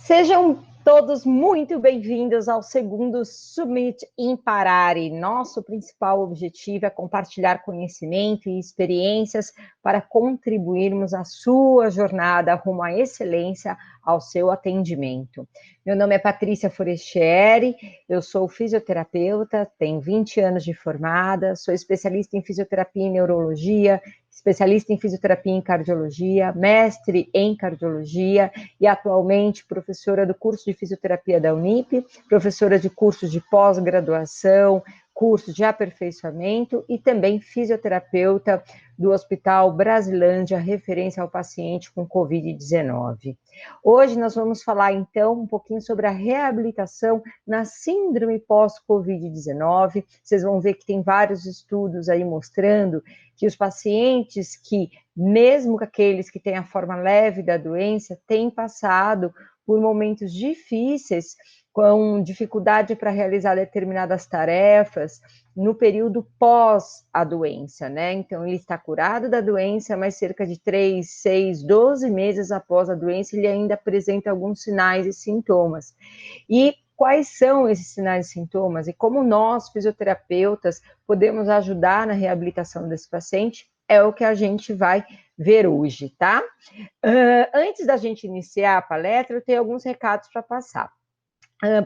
Sejam todos muito bem-vindos ao segundo Summit Imparare. Nosso principal objetivo é compartilhar conhecimento e experiências para contribuirmos à sua jornada rumo à excelência, ao seu atendimento. Meu nome é Patrícia Forestieri, eu sou fisioterapeuta, tenho 20 anos de formada, sou especialista em fisioterapia e neurologia, especialista em fisioterapia e cardiologia, mestre em cardiologia e atualmente professora do curso de fisioterapia da Unip, professora de cursos de pós-graduação, curso de aperfeiçoamento e também fisioterapeuta do Hospital Brasilândia, referência ao paciente com Covid-19. Hoje nós vamos falar então um pouquinho sobre a reabilitação na síndrome pós-Covid-19. Vocês vão ver que tem vários estudos aí mostrando que os pacientes que, mesmo aqueles que têm a forma leve da doença, têm passado por momentos difíceis, com dificuldade para realizar determinadas tarefas, no período pós a doença, né? Então, ele está curado da doença, mas cerca de 3, 6, 12 meses após a doença, ele ainda apresenta alguns sinais e sintomas. E quais são esses sinais e sintomas? E como nós, fisioterapeutas, podemos ajudar na reabilitação desse paciente? É o que a gente vai ver hoje, tá? Antes da gente iniciar a palestra, eu tenho alguns recados para passar.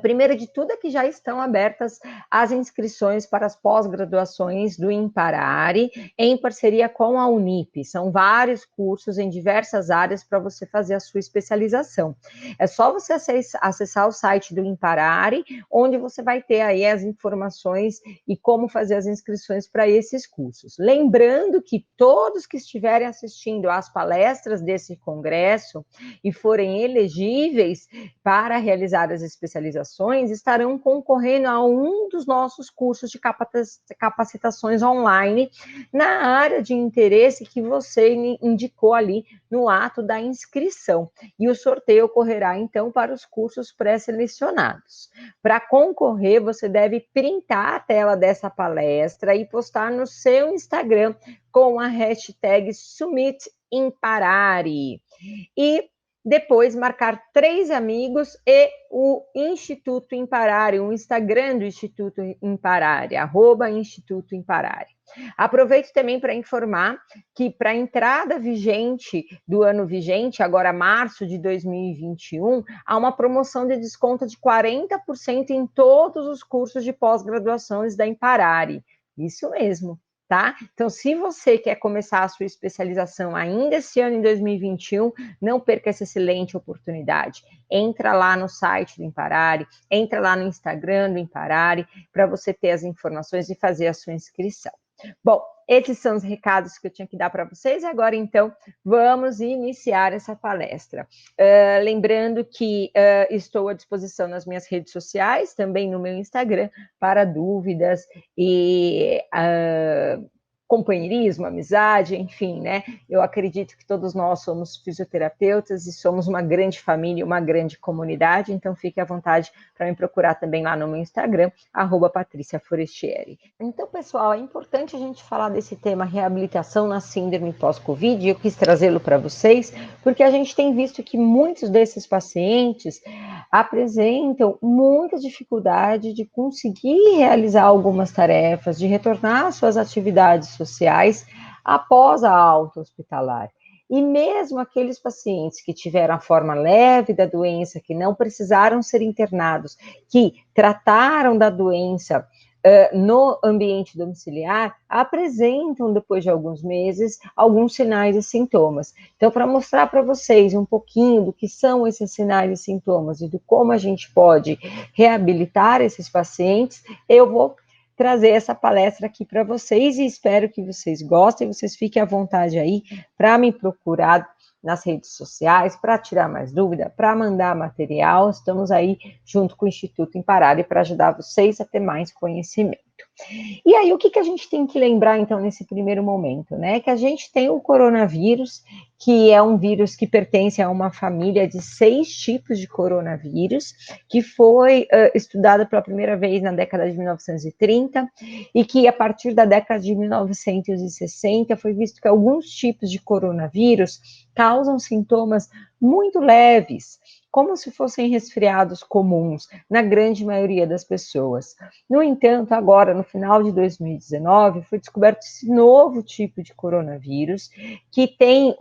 Primeiro de tudo é que já estão abertas as inscrições para as pós-graduações do Imparare, em parceria com a Unip. São vários cursos em diversas áreas para você fazer a sua especialização. É só você acessar o site do Imparare, onde você vai ter aí as informações e como fazer as inscrições para esses cursos. Lembrando que todos que estiverem assistindo às palestras desse congresso e forem elegíveis para realizar as especializações, estarão concorrendo a um dos nossos cursos de capacitações online na área de interesse que você indicou ali no ato da inscrição. E o sorteio ocorrerá, então, para os cursos pré-selecionados. Para concorrer, você deve printar a tela dessa palestra e postar no seu Instagram com a hashtag SummitImparare. E depois marcar 3 amigos e o Instituto Imparare, o Instagram do Instituto Imparare, @Instituto Imparare. Aproveito também para informar que para a entrada vigente do ano vigente, agora março de 2021, há uma promoção de desconto de 40% em todos os cursos de pós-graduações da Imparare. Isso mesmo. Tá? Então, se você quer começar a sua especialização ainda esse ano, em 2021, não perca essa excelente oportunidade. Entra lá no site do Imparare, entra lá no Instagram do Imparare, para você ter as informações e fazer a sua inscrição. Bom, esses são os recados que eu tinha que dar para vocês, e agora, então, vamos iniciar essa palestra. Lembrando que estou à disposição nas minhas redes sociais, também no meu Instagram, para dúvidas e companheirismo, amizade, enfim, né? Eu acredito que todos nós somos fisioterapeutas e somos uma grande família, uma grande comunidade, então fique à vontade para me procurar também lá no meu Instagram, @Patrícia Forestieri. Então, pessoal, é importante a gente falar desse tema reabilitação na síndrome pós-Covid, e eu quis trazê-lo para vocês, porque a gente tem visto que muitos desses pacientes apresentam muita dificuldade de conseguir realizar algumas tarefas, de retornar às suas atividades sociais após a alta hospitalar. E mesmo aqueles pacientes que tiveram a forma leve da doença, que não precisaram ser internados, que trataram da doença no ambiente domiciliar, apresentam, depois de alguns meses, alguns sinais e sintomas. Então, para mostrar para vocês um pouquinho do que são esses sinais e sintomas e do como a gente pode reabilitar esses pacientes, eu vou trazer essa palestra aqui para vocês e espero que vocês gostem, vocês fiquem à vontade aí para me procurar nas redes sociais, para tirar mais dúvida, para mandar material. Estamos aí junto com o Instituto Imparare para ajudar vocês a ter mais conhecimento. E aí, o que a gente tem que lembrar, então, nesse primeiro momento, né? Que a gente tem o coronavírus, que é um vírus que pertence a uma família de 6 tipos de coronavírus, que foi estudado pela primeira vez na década de 1930, e que, a partir da década de 1960, foi visto que alguns tipos de coronavírus causam sintomas muito leves, como se fossem resfriados comuns na grande maioria das pessoas. No entanto, agora, no final de 2019, foi descoberto esse novo tipo de coronavírus, que tem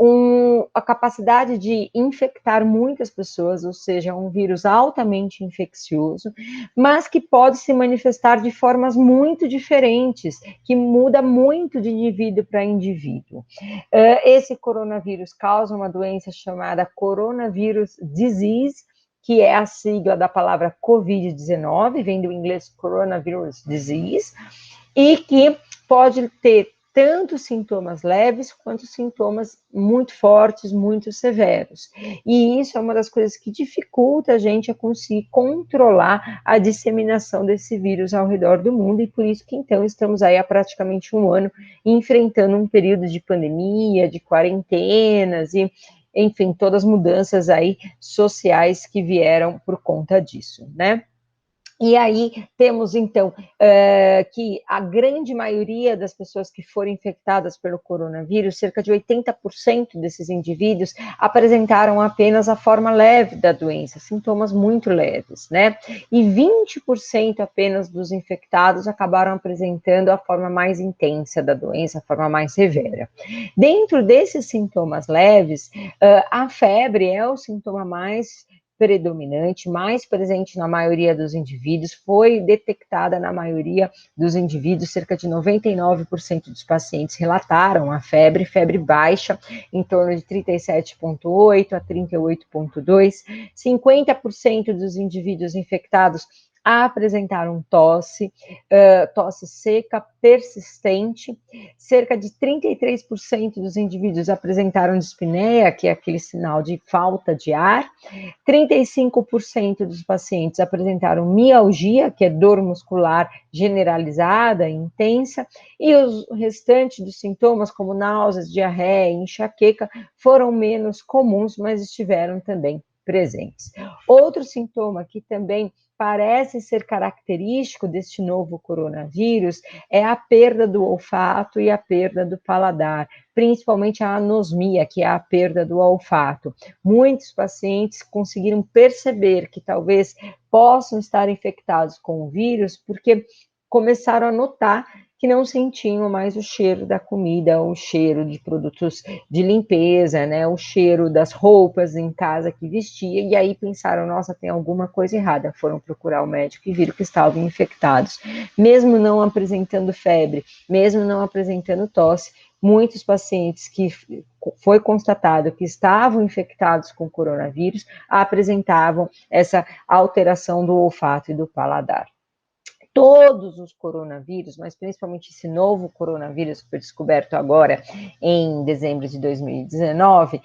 a capacidade de infectar muitas pessoas, ou seja, é um vírus altamente infeccioso, mas que pode se manifestar de formas muito diferentes, que muda muito de indivíduo para indivíduo. Esse coronavírus causa uma doença chamada Coronavirus Disease, que é a sigla da palavra Covid-19, vem do inglês Coronavirus Disease, e que pode ter tanto sintomas leves quanto sintomas muito fortes, muito severos. E isso é uma das coisas que dificulta a gente a conseguir controlar a disseminação desse vírus ao redor do mundo, e por isso que então estamos aí há praticamente um ano enfrentando um período de pandemia, de quarentenas e, enfim, todas as mudanças aí sociais que vieram por conta disso, né? E aí temos, então, que a grande maioria das pessoas que foram infectadas pelo coronavírus, cerca de 80% desses indivíduos, apresentaram apenas a forma leve da doença, sintomas muito leves, né? E 20% apenas dos infectados acabaram apresentando a forma mais intensa da doença, a forma mais severa. Dentro desses sintomas leves, a febre é o sintoma mais predominante, mais presente na maioria dos indivíduos, foi detectada na maioria dos indivíduos, cerca de 99% dos pacientes relataram a febre baixa, em torno de 37,8 a 38,2, 50% dos indivíduos infectados apresentaram tosse, tosse seca, persistente, cerca de 33% dos indivíduos apresentaram dispneia, que é aquele sinal de falta de ar, 35% dos pacientes apresentaram mialgia, que é dor muscular generalizada e intensa, e os restantes dos sintomas, como náuseas, diarreia e enxaqueca, foram menos comuns, mas estiveram também presentes. Outro sintoma que também parece ser característico deste novo coronavírus é a perda do olfato e a perda do paladar, principalmente a anosmia, que é a perda do olfato. Muitos pacientes conseguiram perceber que talvez possam estar infectados com o vírus porque começaram a notar que não sentiam mais o cheiro da comida, o cheiro de produtos de limpeza, né, o cheiro das roupas em casa que vestia, e aí pensaram, nossa, tem alguma coisa errada, foram procurar o médico e viram que estavam infectados. Mesmo não apresentando febre, mesmo não apresentando tosse, muitos pacientes que foi constatado que estavam infectados com coronavírus apresentavam essa alteração do olfato e do paladar. Todos os coronavírus, mas principalmente esse novo coronavírus que foi descoberto agora em dezembro de 2019,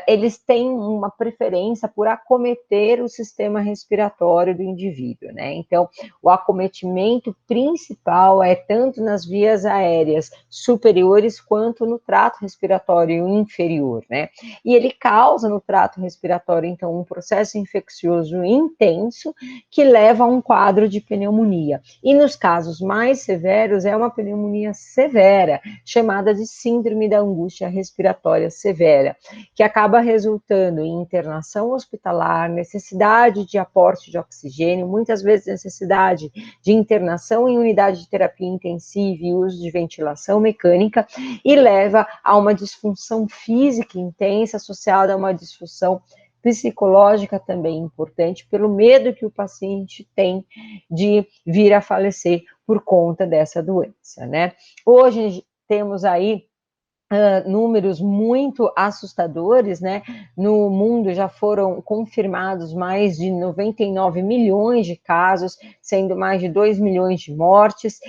eles têm uma preferência por acometer o sistema respiratório do indivíduo, né? Então, o acometimento principal é tanto nas vias aéreas superiores quanto no trato respiratório inferior, né? E ele causa no trato respiratório, então, um processo infeccioso intenso que leva a um quadro de pneumonia. E nos casos mais severos, é uma pneumonia severa, chamada de síndrome da angústia respiratória severa, que acaba resultando em internação hospitalar, necessidade de aporte de oxigênio, muitas vezes necessidade de internação em unidade de terapia intensiva e uso de ventilação mecânica, e leva a uma disfunção física intensa associada a uma disfunção psicológica também importante, pelo medo que o paciente tem de vir a falecer por conta dessa doença, né? Hoje temos aí números muito assustadores, né? No mundo já foram confirmados mais de 99 milhões de casos, sendo mais de 2 milhões de mortes.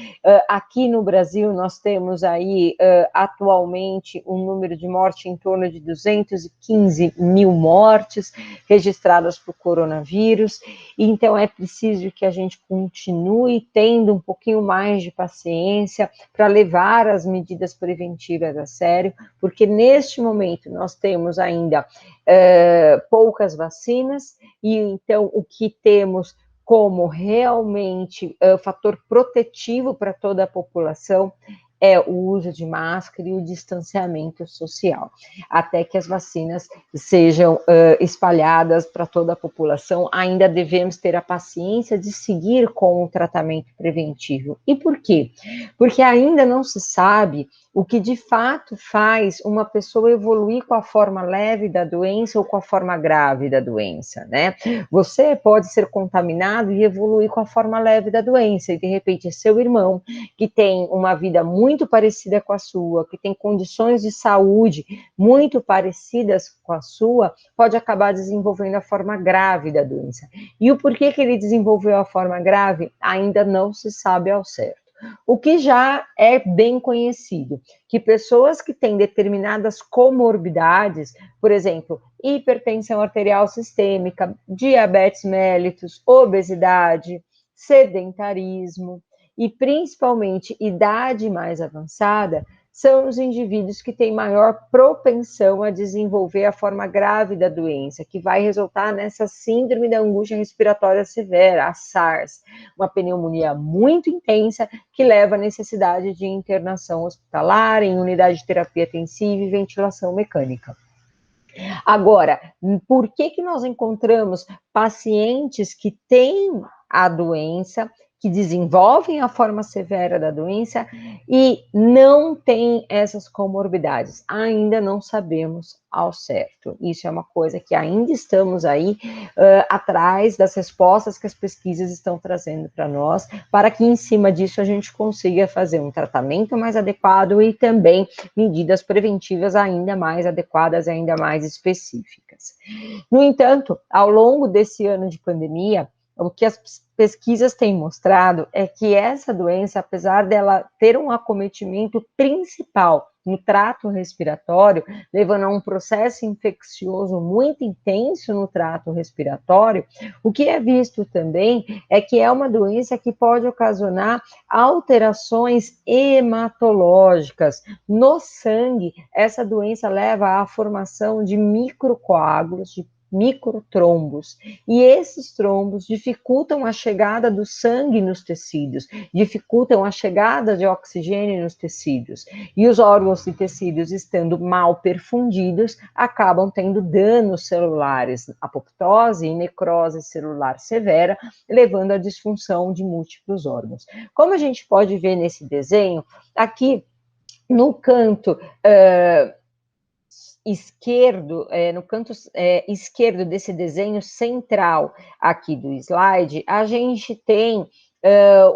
Aqui no Brasil, nós temos aí, atualmente, um número de morte em torno de 215 mil mortes registradas por coronavírus. Então, é preciso que a gente continue tendo um pouquinho mais de paciência para levar as medidas preventivas a sério, porque neste momento nós temos ainda poucas vacinas, e então o que temos como realmente fator protetivo para toda a população é o uso de máscara e o distanciamento social, até que as vacinas sejam espalhadas para toda a população. Ainda devemos ter a paciência de seguir com o tratamento preventivo. E por quê? Porque ainda não se sabe o que de fato faz uma pessoa evoluir com a forma leve da doença ou com a forma grave da doença, né? Você pode ser contaminado e evoluir com a forma leve da doença, e de repente é seu irmão, que tem uma vida muito parecida com a sua, que tem condições de saúde muito parecidas com a sua, pode acabar desenvolvendo a forma grave da doença. E o porquê que ele desenvolveu a forma grave ainda não se sabe ao certo. O que já é bem conhecido, que pessoas que têm determinadas comorbidades, por exemplo, hipertensão arterial sistêmica, diabetes mellitus, obesidade, sedentarismo e principalmente idade mais avançada, são os indivíduos que têm maior propensão a desenvolver a forma grave da doença, que vai resultar nessa síndrome da angústia respiratória severa, a SARS, uma pneumonia muito intensa que leva à necessidade de internação hospitalar, em unidade de terapia intensiva e ventilação mecânica. Agora, por que nós encontramos pacientes que têm a doença, que desenvolvem a forma severa da doença e não têm essas comorbidades? Ainda não sabemos ao certo. Isso é uma coisa que ainda estamos aí atrás das respostas que as pesquisas estão trazendo para nós, para que em cima disso a gente consiga fazer um tratamento mais adequado e também medidas preventivas ainda mais adequadas, ainda mais específicas. No entanto, ao longo desse ano de pandemia, o que as pesquisas têm mostrado é que essa doença, apesar dela ter um acometimento principal no trato respiratório, levando a um processo infeccioso muito intenso no trato respiratório, o que é visto também é que é uma doença que pode ocasionar alterações hematológicas. No sangue, essa doença leva à formação de microcoágulos, de microtrombos, e esses trombos dificultam a chegada do sangue nos tecidos, dificultam a chegada de oxigênio nos tecidos, e os órgãos e tecidos estando mal perfundidos, acabam tendo danos celulares, apoptose e necrose celular severa, levando à disfunção de múltiplos órgãos. Como a gente pode ver nesse desenho, aqui no canto esquerdo, no canto esquerdo desse desenho central aqui do slide, a gente tem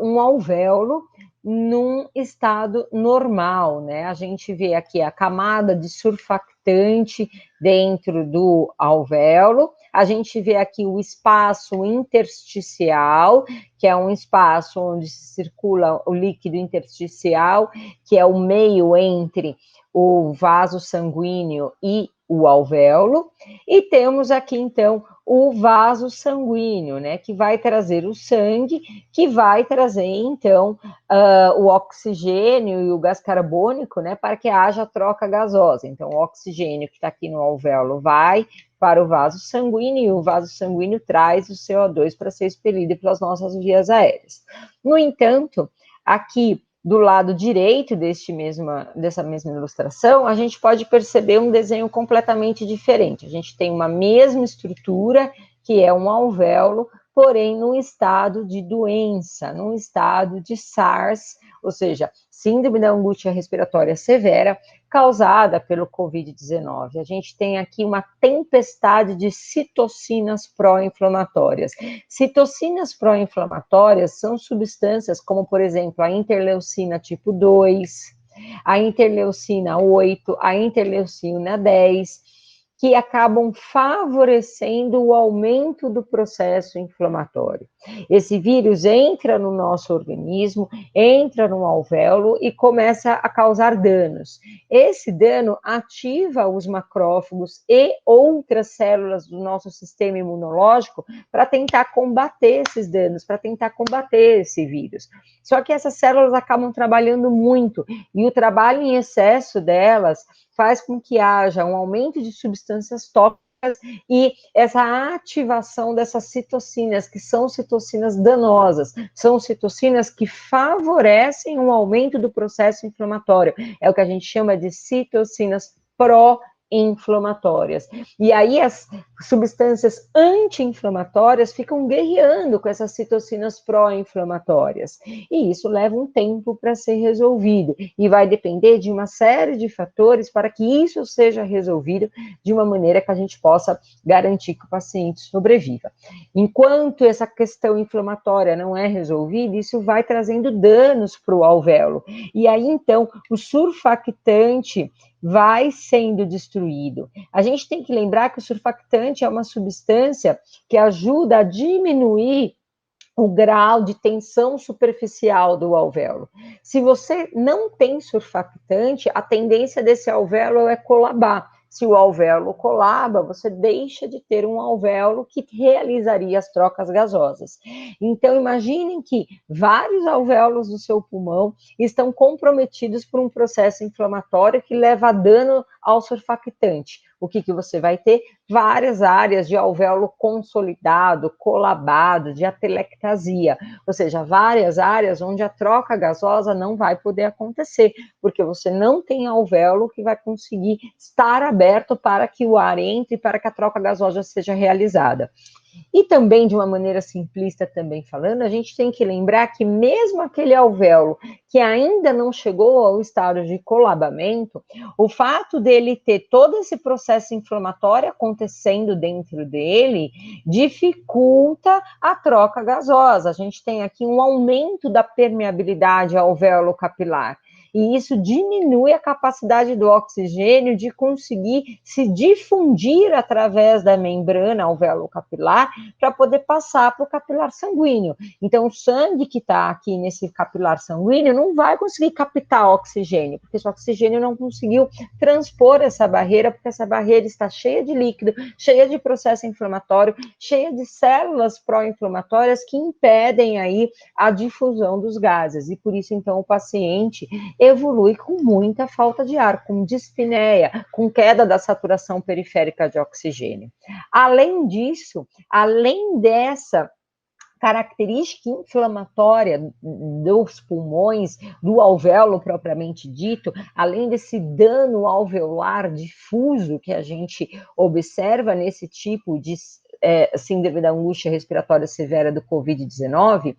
um alvéolo num estado normal, né? A gente vê aqui a camada de surfactante dentro do alvéolo, a gente vê aqui o espaço intersticial, que é um espaço onde circula o líquido intersticial, que é o meio entre o vaso sanguíneo e o alvéolo, e temos aqui, então, o vaso sanguíneo, né, que vai trazer o sangue, que vai trazer, então, o oxigênio e o gás carbônico, né, para que haja troca gasosa. Então, o oxigênio que está aqui no alvéolo vai para o vaso sanguíneo, e o vaso sanguíneo traz o CO2 para ser expelido pelas nossas vias aéreas. No entanto, aqui do lado direito dessa mesma ilustração, a gente pode perceber um desenho completamente diferente. A gente tem uma mesma estrutura, que é um alvéolo, porém num estado de doença, num estado de SARS, ou seja, síndrome da angústia respiratória severa, causada pelo Covid-19. A gente tem aqui uma tempestade de citocinas pró-inflamatórias. Citocinas pró-inflamatórias são substâncias como, por exemplo, a interleucina tipo 2, a interleucina 8, a interleucina 10, que acabam favorecendo o aumento do processo inflamatório. Esse vírus entra no nosso organismo, entra no alvéolo e começa a causar danos. Esse dano ativa os macrófagos e outras células do nosso sistema imunológico para tentar combater esses danos, para tentar combater esse vírus. Só que essas células acabam trabalhando muito, e o trabalho em excesso delas faz com que haja um aumento de substâncias tóxicas e essa ativação dessas citocinas, que são citocinas danosas, são citocinas que favorecem o aumento do processo inflamatório. É o que a gente chama de citocinas pró-inflamatórias. E aí as substâncias anti-inflamatórias ficam guerreando com essas citocinas pró-inflamatórias. E isso leva um tempo para ser resolvido. E vai depender de uma série de fatores para que isso seja resolvido de uma maneira que a gente possa garantir que o paciente sobreviva. Enquanto essa questão inflamatória não é resolvida, isso vai trazendo danos para o alvéolo. E aí, então, o surfactante vai sendo destruído. A gente tem que lembrar que o surfactante é uma substância que ajuda a diminuir o grau de tensão superficial do alvéolo. Se você não tem surfactante, a tendência desse alvéolo é colabar. Se o alvéolo colaba, você deixa de ter um alvéolo que realizaria as trocas gasosas. Então, imaginem que vários alvéolos do seu pulmão estão comprometidos por um processo inflamatório que leva a dano ao surfactante. O que você vai ter? Várias áreas de alvéolo consolidado, colabado, de atelectasia, ou seja, várias áreas onde a troca gasosa não vai poder acontecer, porque você não tem alvéolo que vai conseguir estar aberto para que o ar entre, para que a troca gasosa seja realizada. E também, de uma maneira simplista também falando, a gente tem que lembrar que mesmo aquele alvéolo que ainda não chegou ao estado de colabamento, o fato dele ter todo esse processo inflamatório acontecendo dentro dele dificulta a troca gasosa. A gente tem aqui um aumento da permeabilidade alvéolo capilar. E isso diminui a capacidade do oxigênio de conseguir se difundir através da membrana alvéolo-capilar para poder passar para o capilar sanguíneo. Então, o sangue que está aqui nesse capilar sanguíneo não vai conseguir captar oxigênio, porque esse oxigênio não conseguiu transpor essa barreira, porque essa barreira está cheia de líquido, cheia de processo inflamatório, cheia de células pró-inflamatórias que impedem aí a difusão dos gases. E por isso, então, o paciente evolui com muita falta de ar, com dispneia, com queda da saturação periférica de oxigênio. Além disso, além dessa característica inflamatória dos pulmões, do alvéolo propriamente dito, além desse dano alveolar difuso que a gente observa nesse tipo de síndrome da angústia respiratória severa do Covid-19,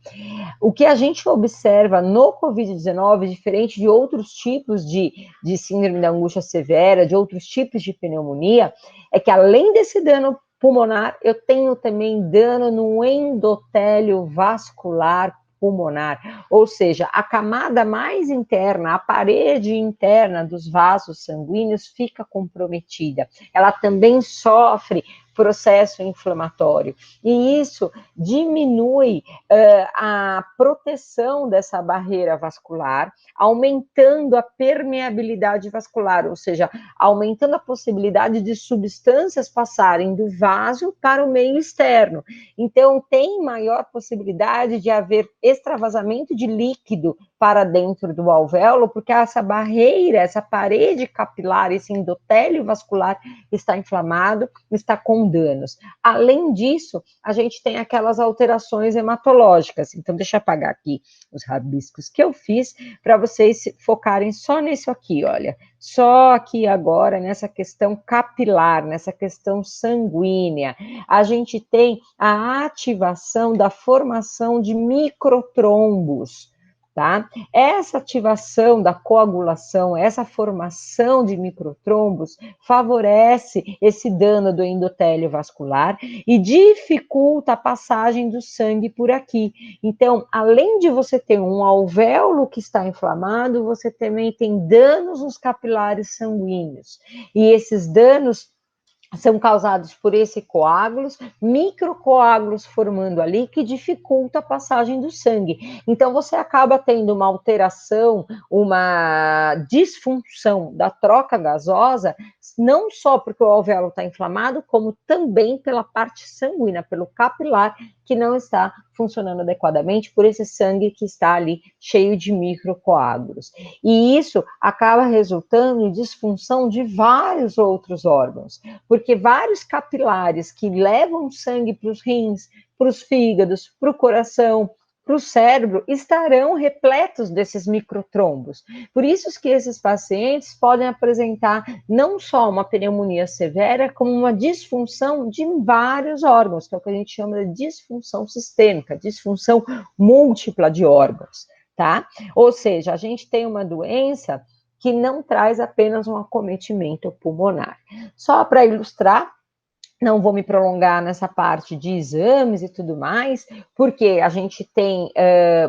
o que a gente observa no Covid-19, diferente de outros tipos de síndrome da angústia severa, de outros tipos de pneumonia, é que além desse dano pulmonar, eu tenho também dano no endotélio vascular pulmonar, ou seja, a camada mais interna, a parede interna dos vasos sanguíneos fica comprometida. Ela também sofre processo inflamatório. E isso diminui a proteção dessa barreira vascular, aumentando a permeabilidade vascular, ou seja, aumentando a possibilidade de substâncias passarem do vaso para o meio externo. Então, tem maior possibilidade de haver extravasamento de líquido para dentro do alvéolo, porque essa barreira, essa parede capilar, esse endotélio vascular está inflamado, está com danos. Além disso, a gente tem aquelas alterações hematológicas. Então, deixa eu apagar aqui os rabiscos que eu fiz para vocês focarem só nisso aqui, olha. Só aqui agora, nessa questão capilar, nessa questão sanguínea, a gente tem a ativação da formação de microtrombos. Tá? Essa ativação da coagulação, essa formação de microtrombos favorece esse dano do endotélio vascular e dificulta a passagem do sangue por aqui. Então, além de você ter um alvéolo que está inflamado, você também tem danos nos capilares sanguíneos. E esses danos são causados por esse coágulos, microcoágulos formando ali, que dificulta a passagem do sangue. Então, você acaba tendo uma alteração, uma disfunção da troca gasosa não só porque o alvéolo está inflamado, como também pela parte sanguínea, pelo capilar, que não está funcionando adequadamente por esse sangue que está ali cheio de microcoágulos. E isso acaba resultando em disfunção de vários outros órgãos, porque vários capilares que levam sangue para os rins, para os fígados, para o coração, para o cérebro, estarão repletos desses microtrombos. Por isso que esses pacientes podem apresentar não só uma pneumonia severa, como uma disfunção de vários órgãos, que é o que a gente chama de disfunção sistêmica, disfunção múltipla de órgãos, tá? Ou seja, a gente tem uma doença que não traz apenas um acometimento pulmonar. Só para ilustrar, não vou me prolongar nessa parte de exames e tudo mais, porque a gente tem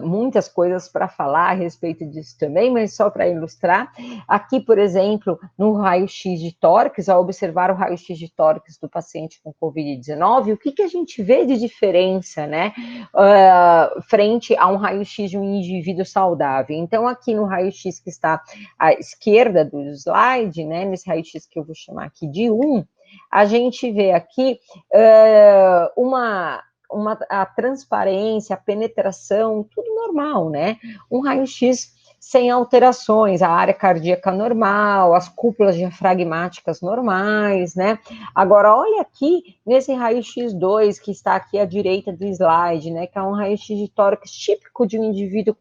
muitas coisas para falar a respeito disso também, mas só para ilustrar, aqui, por exemplo, no raio-x de tórax, ao observar o raio-x de tórax do paciente com Covid-19, o que a gente vê de diferença, né, frente a um raio-x de um indivíduo saudável? Então, aqui no raio-x que está à esquerda do slide, né, nesse raio-x que eu vou chamar aqui de 1, a gente vê aqui a transparência, a penetração, tudo normal, né? Um raio-x sem alterações, a área cardíaca normal, as cúpulas diafragmáticas normais, né? Agora, olha aqui nesse raio-x 2, que está aqui à direita do slide, né? Que é um raio-x de tórax típico de um indivíduo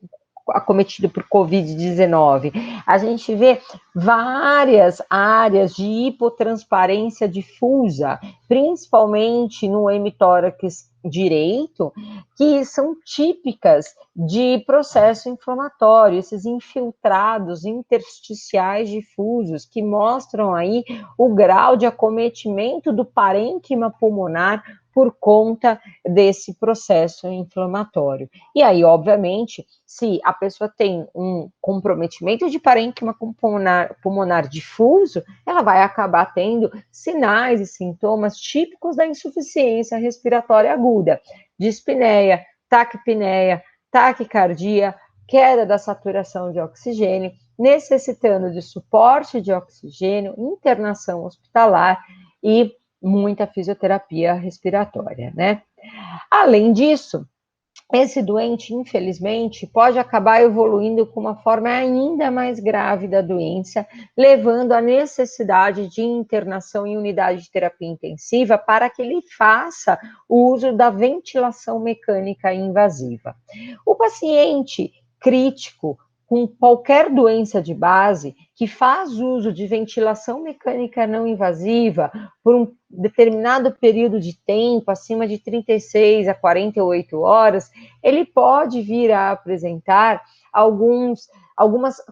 acometido por Covid-19. A gente vê várias áreas de hipotransparência difusa, principalmente no hemitórax direito, que são típicas de processo inflamatório, esses infiltrados intersticiais difusos, que mostram aí o grau de acometimento do parênquima pulmonar por conta desse processo inflamatório. E aí, obviamente, se a pessoa tem um comprometimento de parênquima pulmonar difuso, ela vai acabar tendo sinais e sintomas típicos da insuficiência respiratória aguda, dispneia, taquipneia, taquicardia, queda da saturação de oxigênio, necessitando de suporte de oxigênio, internação hospitalar e muita fisioterapia respiratória, né? Além disso, esse doente, infelizmente, pode acabar evoluindo com uma forma ainda mais grave da doença, levando à necessidade de internação em unidade de terapia intensiva para que ele faça o uso da ventilação mecânica invasiva. O paciente crítico com qualquer doença de base que faz uso de ventilação mecânica não invasiva por um determinado período de tempo, acima de 36 a 48 horas, ele pode vir a apresentar algumas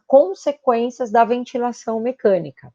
consequências da ventilação mecânica.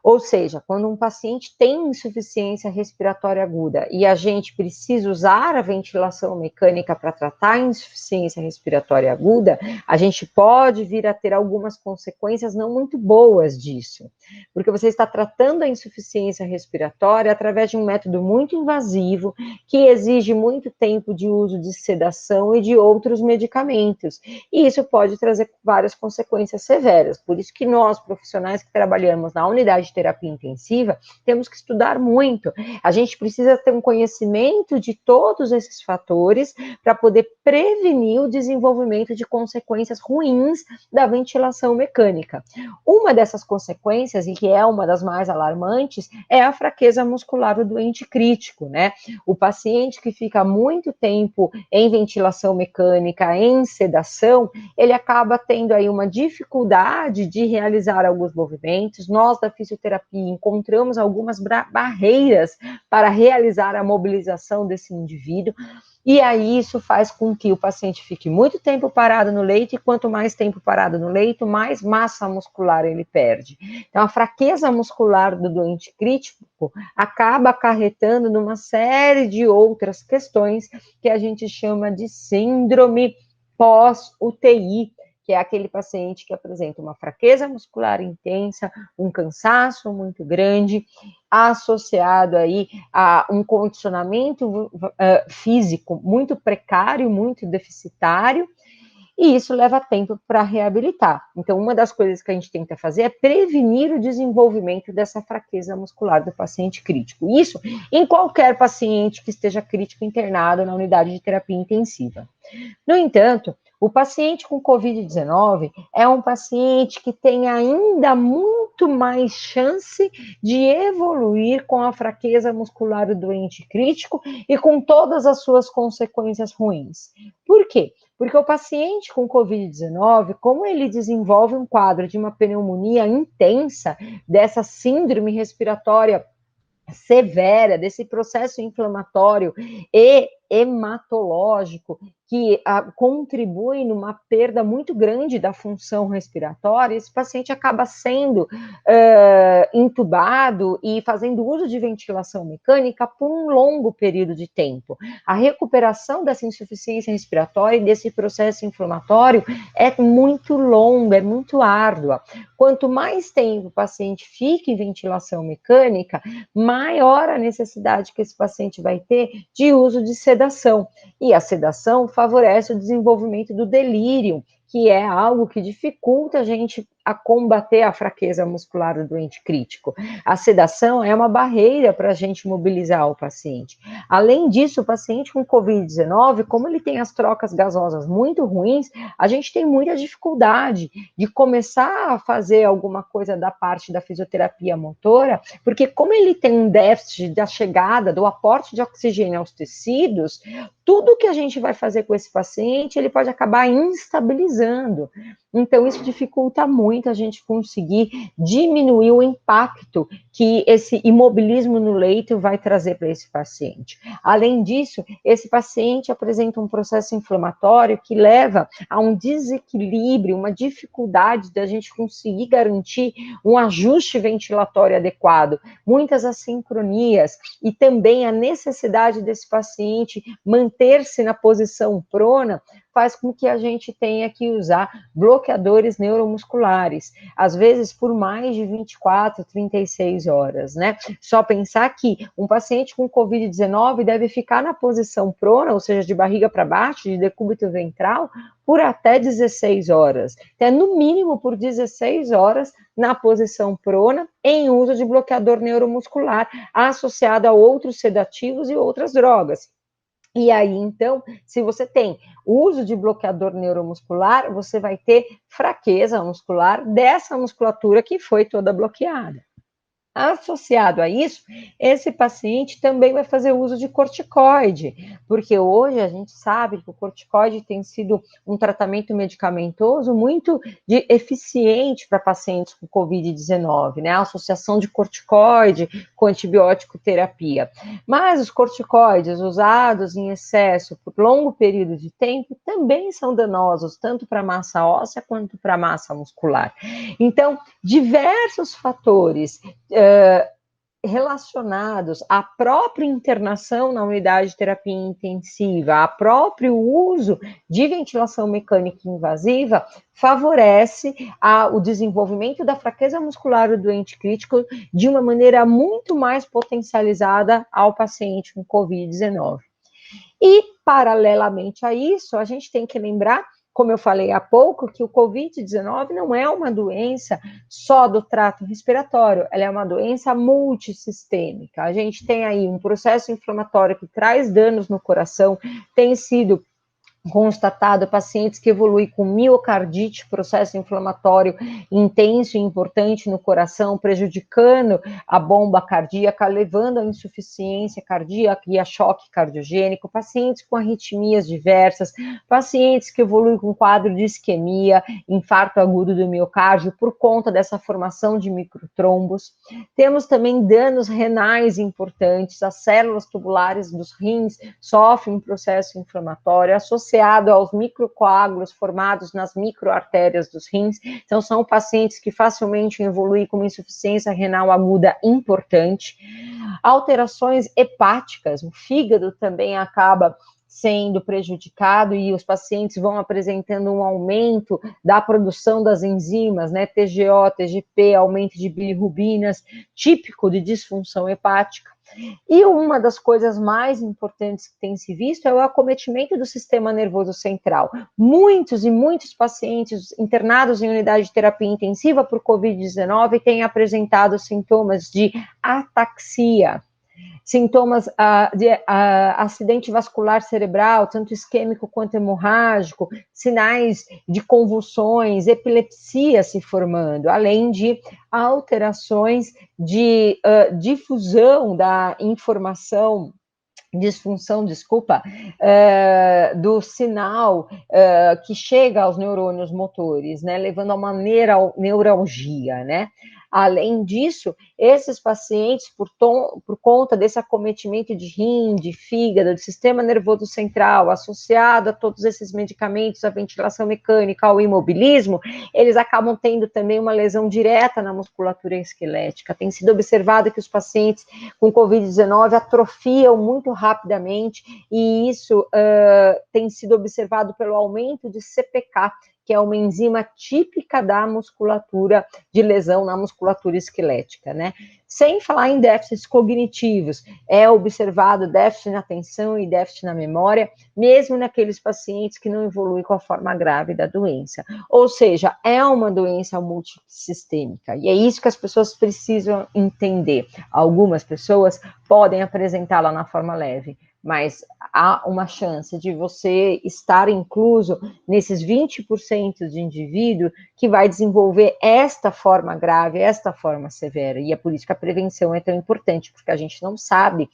Ou seja, quando um paciente tem insuficiência respiratória aguda e a gente precisa usar a ventilação mecânica para tratar a insuficiência respiratória aguda, a gente pode vir a ter algumas consequências não muito boas disso, porque você está tratando a insuficiência respiratória através de um método muito invasivo, que exige muito tempo de uso de sedação e de outros medicamentos, e isso pode trazer várias consequências severas. Por isso que nós, profissionais que trabalhamos na unidade de terapia intensiva, temos que estudar muito. A gente precisa ter um conhecimento de todos esses fatores para poder prevenir o desenvolvimento de consequências ruins da ventilação mecânica. Uma dessas consequências, e que é uma das mais alarmantes, é a fraqueza muscular do doente crítico, né? O paciente que fica muito tempo em ventilação mecânica, em sedação, ele acaba tendo aí uma dificuldade de realizar alguns movimentos. Nós, da fisioterapia, encontramos algumas barreiras para realizar a mobilização desse indivíduo, e aí isso faz com que o paciente fique muito tempo parado no leito, e quanto mais tempo parado no leito, mais massa muscular ele perde. Então, a fraqueza muscular do doente crítico acaba acarretando numa série de outras questões que a gente chama de síndrome pós-UTI, que é aquele paciente que apresenta uma fraqueza muscular intensa, um cansaço muito grande, associado aí a um condicionamento físico muito precário, muito deficitário, e isso leva tempo para reabilitar. Então, uma das coisas que a gente tenta fazer é prevenir o desenvolvimento dessa fraqueza muscular do paciente crítico. Isso em qualquer paciente que esteja crítico internado na unidade de terapia intensiva. No entanto, o paciente com Covid-19 é um paciente que tem ainda muito mais chance de evoluir com a fraqueza muscular do doente crítico e com todas as suas consequências ruins. Por quê? Porque o paciente com Covid-19, como ele desenvolve um quadro de uma pneumonia intensa, dessa síndrome respiratória severa, desse processo inflamatório e hematológico, que contribui numa perda muito grande da função respiratória, esse paciente acaba sendo entubado e fazendo uso de ventilação mecânica por um longo período de tempo. A recuperação dessa insuficiência respiratória e desse processo inflamatório é muito longa, é muito árdua. Quanto mais tempo o paciente fica em ventilação mecânica, maior a necessidade que esse paciente vai ter de uso de sedação. E a sedação favorece o desenvolvimento do delírio, que é algo que dificulta a gente a combater a fraqueza muscular do doente crítico. A sedação é uma barreira para a gente mobilizar o paciente. Além disso, o paciente com Covid-19, como ele tem as trocas gasosas muito ruins, a gente tem muita dificuldade de começar a fazer alguma coisa da parte da fisioterapia motora, porque como ele tem um déficit da chegada, do aporte de oxigênio aos tecidos, tudo que a gente vai fazer com esse paciente, ele pode acabar instabilizando. Então, isso dificulta muito a gente conseguir diminuir o impacto que esse imobilismo no leito vai trazer para esse paciente. Além disso, esse paciente apresenta um processo inflamatório que leva a um desequilíbrio, uma dificuldade da gente conseguir garantir um ajuste ventilatório adequado, muitas assincronias e também a necessidade desse paciente manter-se na posição prona faz com que a gente tenha que usar bloqueadores neuromusculares, às vezes por mais de 24, 36 horas, né? Só pensar que um paciente com Covid-19 deve ficar na posição prona, ou seja, de barriga para baixo, de decúbito ventral, por até 16 horas. Até no mínimo por 16 horas na posição prona, em uso de bloqueador neuromuscular, associado a outros sedativos e outras drogas. E aí, então, se você tem uso de bloqueador neuromuscular, você vai ter fraqueza muscular dessa musculatura que foi toda bloqueada. Associado a isso, esse paciente também vai fazer uso de corticoide, porque hoje a gente sabe que o corticoide tem sido um tratamento medicamentoso muito eficiente para pacientes com Covid-19, né? A associação de corticoide com antibiótico terapia. Mas os corticoides usados em excesso por longo período de tempo também são danosos, tanto para a massa óssea quanto para a massa muscular. Então, diversos fatores relacionados à própria internação na unidade de terapia intensiva, a próprio uso de ventilação mecânica invasiva, favorece o desenvolvimento da fraqueza muscular do doente crítico de uma maneira muito mais potencializada ao paciente com Covid-19. E, paralelamente a isso, a gente tem que lembrar, como eu falei há pouco, que o Covid-19 não é uma doença só do trato respiratório, ela é uma doença multissistêmica. A gente tem aí um processo inflamatório que traz danos no coração, tem sido constatado pacientes que evoluem com miocardite, processo inflamatório intenso e importante no coração, prejudicando a bomba cardíaca, levando à insuficiência cardíaca e a choque cardiogênico, pacientes com arritmias diversas, pacientes que evoluem com quadro de isquemia, infarto agudo do miocárdio por conta dessa formação de microtrombos. Temos também danos renais importantes, as células tubulares dos rins sofrem um processo inflamatório associado aos microcoágulos formados nas microartérias dos rins. Então, são pacientes que facilmente evoluem com uma insuficiência renal aguda importante. Alterações hepáticas, o fígado também acaba sendo prejudicado e os pacientes vão apresentando um aumento da produção das enzimas, né, TGO, TGP, aumento de bilirrubinas, típico de disfunção hepática. E uma das coisas mais importantes que tem se visto é o acometimento do sistema nervoso central. Muitos e muitos pacientes internados em unidade de terapia intensiva por Covid-19 têm apresentado sintomas de ataxia, sintomas de acidente vascular cerebral, tanto isquêmico quanto hemorrágico, sinais de convulsões, epilepsia se formando, além de alterações de difusão da informação, disfunção, desculpa, do sinal que chega aos neurônios motores, né, levando a uma neuralgia, né? Além disso, esses pacientes, por conta desse acometimento de rim, de fígado, do sistema nervoso central, associado a todos esses medicamentos, a ventilação mecânica, ao imobilismo, eles acabam tendo também uma lesão direta na musculatura esquelética. Tem sido observado que os pacientes com Covid-19 atrofiam muito rapidamente, e isso tem sido observado pelo aumento de CPK, que é uma enzima típica da musculatura, de lesão na musculatura esquelética, né? Sem falar em déficits cognitivos, é observado déficit na atenção e déficit na memória, mesmo naqueles pacientes que não evoluem com a forma grave da doença. Ou seja, é uma doença multissistêmica, e é isso que as pessoas precisam entender. Algumas pessoas podem apresentá-la na forma leve, mas há uma chance de você estar incluso nesses 20% de indivíduo que vai desenvolver esta forma grave, esta forma severa, e é por isso que a prevenção é tão importante, porque a gente não sabe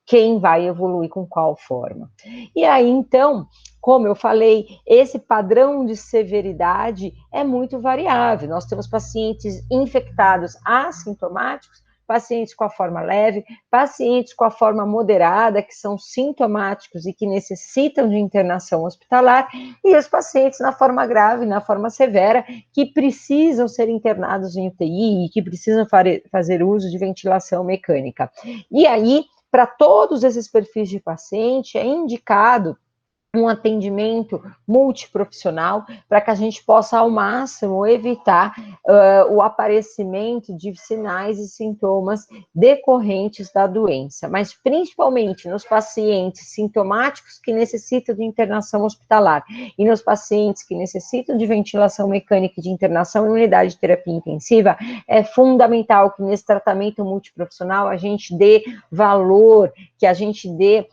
quem vai evoluir com qual forma. E aí, então, como eu falei, esse padrão de severidade é muito variável. Nós temos pacientes infectados assintomáticos, pacientes com a forma leve, pacientes com a forma moderada, que são sintomáticos e que necessitam de internação hospitalar, e os pacientes na forma grave, na forma severa, que precisam ser internados em UTI e que precisam fazer uso de ventilação mecânica. E aí, para todos esses perfis de paciente, é indicado um atendimento multiprofissional para que a gente possa, ao máximo, evitar o aparecimento de sinais e sintomas decorrentes da doença, mas principalmente nos pacientes sintomáticos que necessitam de internação hospitalar e nos pacientes que necessitam de ventilação mecânica e de internação em unidade de terapia intensiva, é fundamental que nesse tratamento multiprofissional a gente dê valor, que a gente dê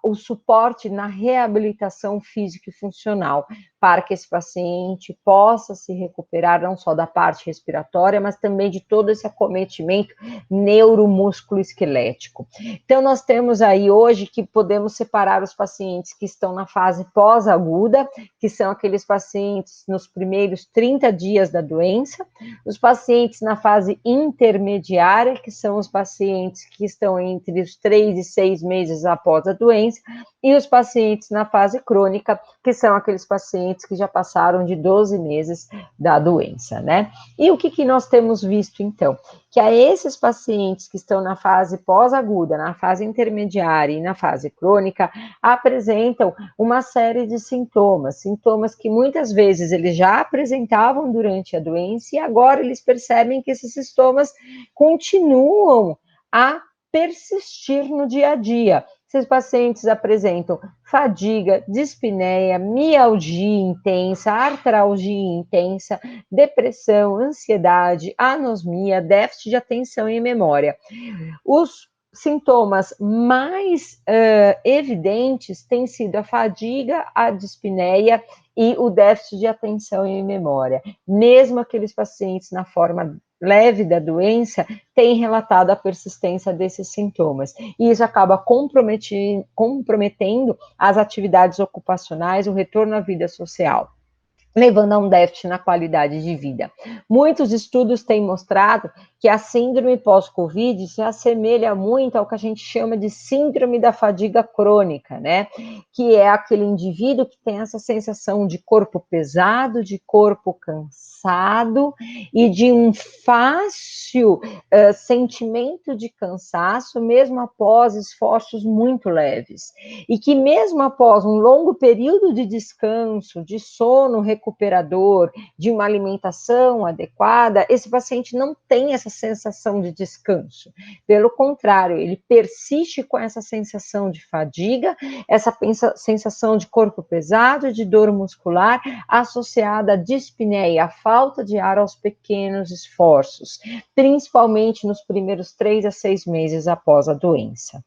o suporte na reabilitação física e funcional, para que esse paciente possa se recuperar não só da parte respiratória, mas também de todo esse acometimento neuromusculoesquelético. Então, nós temos aí hoje que podemos separar os pacientes que estão na fase pós-aguda, que são aqueles pacientes nos primeiros 30 dias da doença, os pacientes na fase intermediária, que são os pacientes que estão entre os 3 e 6 meses após a doença, e os pacientes na fase crônica, que são aqueles pacientes que já passaram de 12 meses da doença, né? E o que nós temos visto, então? Que a esses pacientes que estão na fase pós-aguda, na fase intermediária e na fase crônica, apresentam uma série de sintomas que muitas vezes eles já apresentavam durante a doença e agora eles percebem que esses sintomas continuam a persistir no dia a dia. Esses pacientes apresentam fadiga, dispneia, mialgia intensa, artralgia intensa, depressão, ansiedade, anosmia, déficit de atenção e memória. Os sintomas mais evidentes têm sido a fadiga, a dispneia e o déficit de atenção e memória. Mesmo aqueles pacientes na forma leve da doença têm relatado a persistência desses sintomas. E isso acaba comprometendo as atividades ocupacionais, o retorno à vida social, levando a um déficit na qualidade de vida. Muitos estudos têm mostrado que a síndrome pós-Covid se assemelha muito ao que a gente chama de síndrome da fadiga crônica, né? Que é aquele indivíduo que tem essa sensação de corpo pesado, de corpo cansado e de um fácil sentimento de cansaço, mesmo após esforços muito leves. E que mesmo após um longo período de descanso, de sono recuperador, de uma alimentação adequada, esse paciente não tem essa sensação de descanso. Pelo contrário, ele persiste com essa sensação de fadiga, essa sensação de corpo pesado, de dor muscular, associada à dispneia, à falta de ar aos pequenos esforços, principalmente nos primeiros 3 a 6 meses após a doença.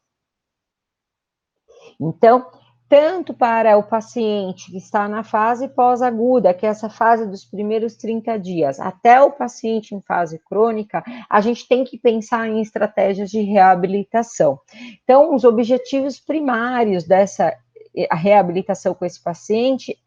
Então, tanto para o paciente que está na fase pós-aguda, que é essa fase dos primeiros 30 dias, até o paciente em fase crônica, a gente tem que pensar em estratégias de reabilitação. Então, os objetivos primários dessa reabilitação com esse paciente